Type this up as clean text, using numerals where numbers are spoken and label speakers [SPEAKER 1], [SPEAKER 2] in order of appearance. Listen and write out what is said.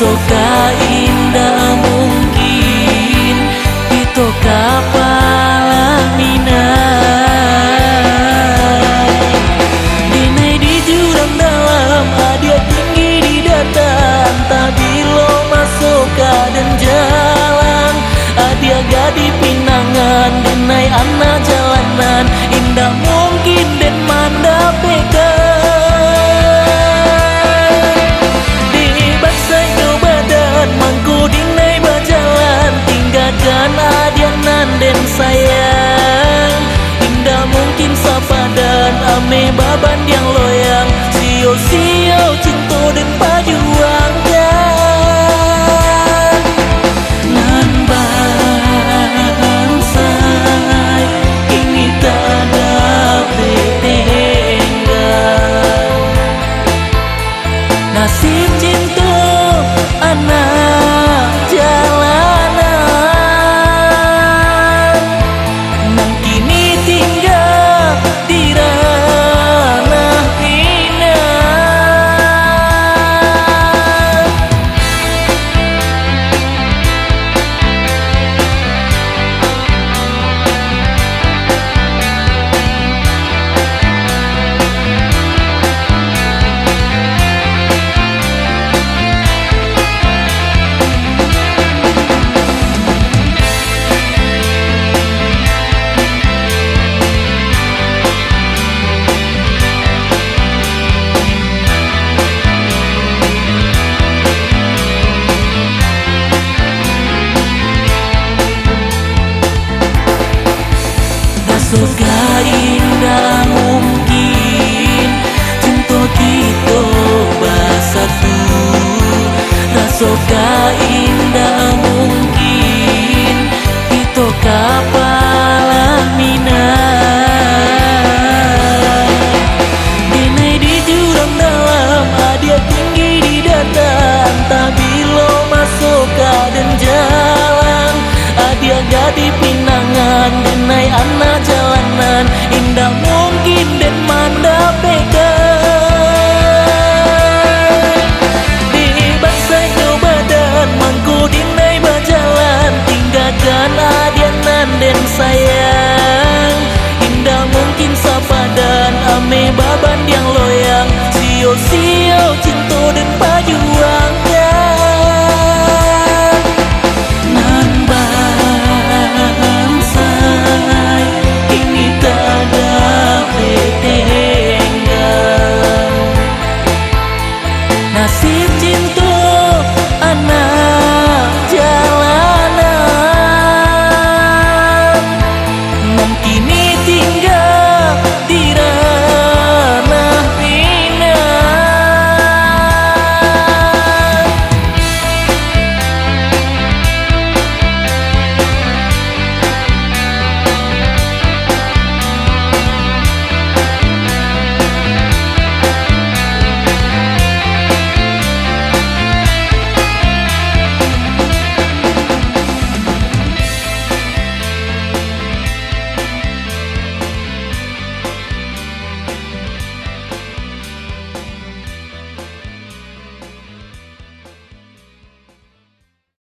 [SPEAKER 1] Rasoka indah mungkin itu kapal minai. Dinai di jurang dalam, dia tinggi di datan, tapi lo masuk dan jalan. Dia gadi pinangan, dinai anak jalanan, indah mungkin dan manda peka. Mangku dinai berjalan, tinggalkan adianan dan sayang. Indah mungkin sapadan, ame baban yang loyang, sio-sio cinta dan perjuangan. Nan bangsai ini tak dapat tinggal. Nasib cinta anak jalanan nang kini tinggal di ranah indah. Rasoka indah mungkin cinta kita bersatu. Rasoka indah mungkin kita kapal minai. Dinai di jurang dalam, dia tinggi di datan, tapi lo masuk dan jalan. Dia gadi pindah